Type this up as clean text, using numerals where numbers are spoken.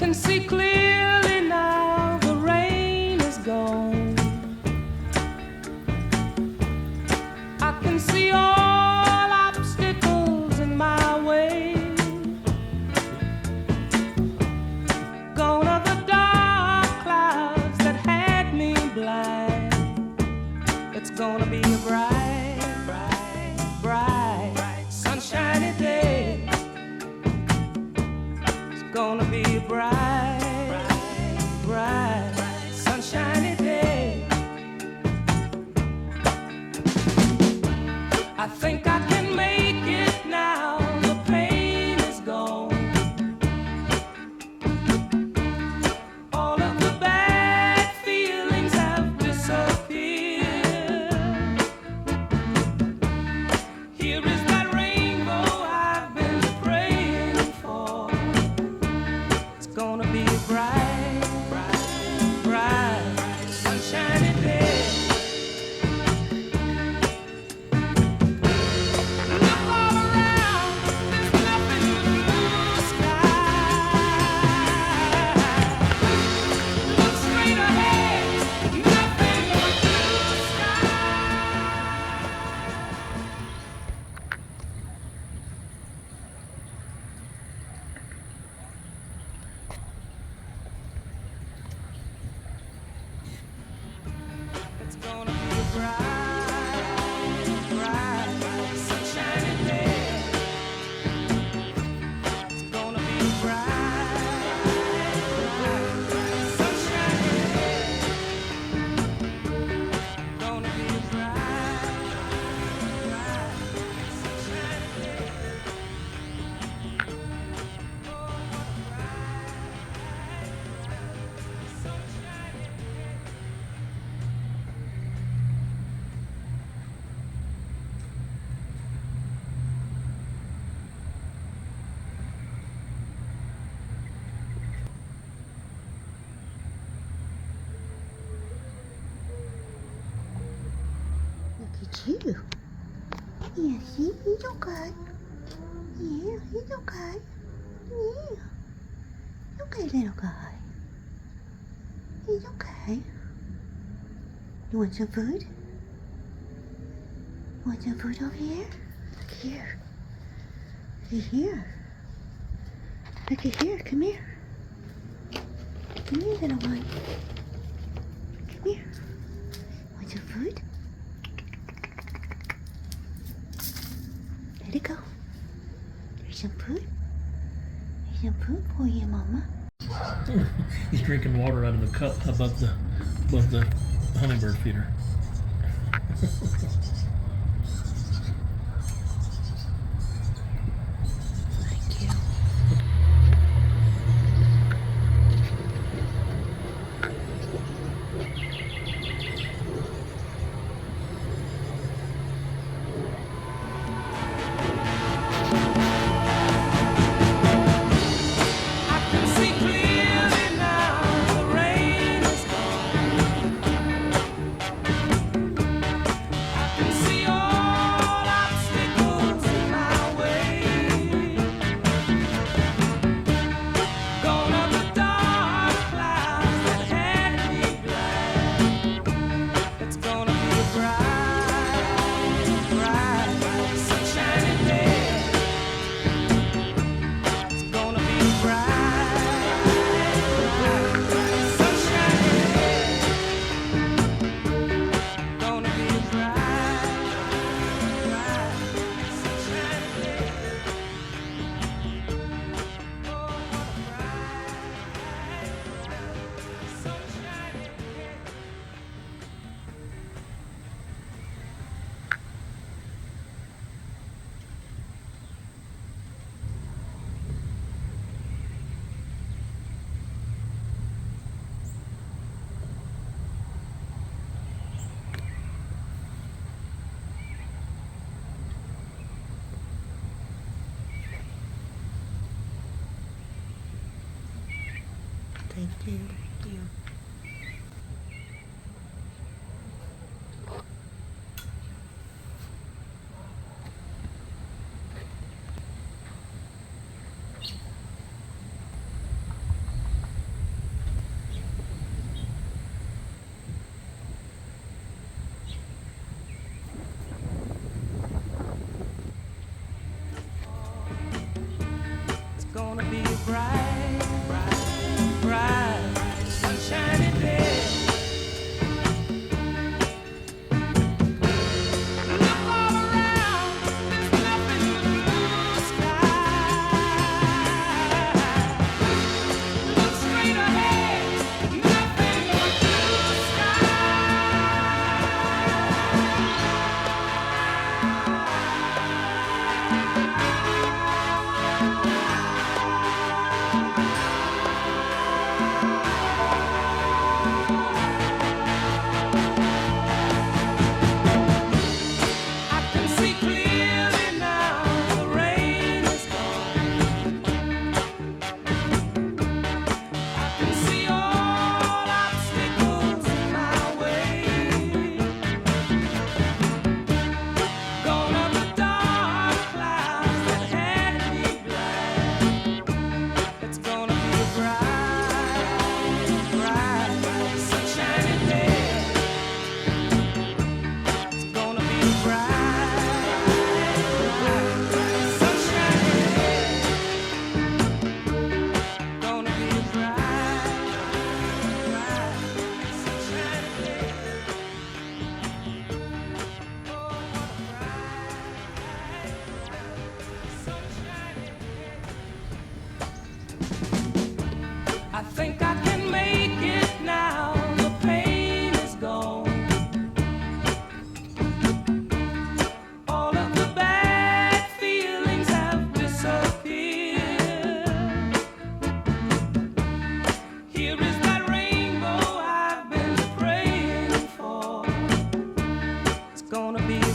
can see clearly now, the rain is gone. I can see all obstacles in my way. Gone are the dark clouds that had me blind. It's gonna be a bright, bright, bright, sunshiny day. It's gonna be a bright, bright, sunshiny day. I think I can make it now, the pain is gone. All of the bad feelings have disappeared. Here is that rainbow I've been praying for. It's gonna be a bright, bright, bright, sunshiny day. Look all around, there's nothing but blue sky. Look straight ahead, nothing but blue sky. It's gonna be a bright, bright, sunshiny day. It's gonna be a bright, bright, sunshiny day. Gonna be a bright, bright, sunshiny day. Oh, what a bright, sunshiny day. Look at you. Yeah, see, he's okay. Yeah, he's okay. Yeah. Okay, little guy. He's okay. You want some food? Want some food over here? Look here. Look here. Look at here. Come here. Come here, little one. Come here. Want some food? Let it go. There's some food. There's some food for you, Mama. He's drinking water out of the cup above the hummingbird feeder. Thank you. I can see clearly now, the rain is gone. I can see all obstacles in my way. Gone are the dark clouds that had me blind. It's gonna be a bright, bright, sunshiny day. It's gonna be a bright, bright, sunshiny day. Gonna be a bright, bright, sunshiny day. Oh, what a bright, sunshiny day. Thank you. Thank you. gonna be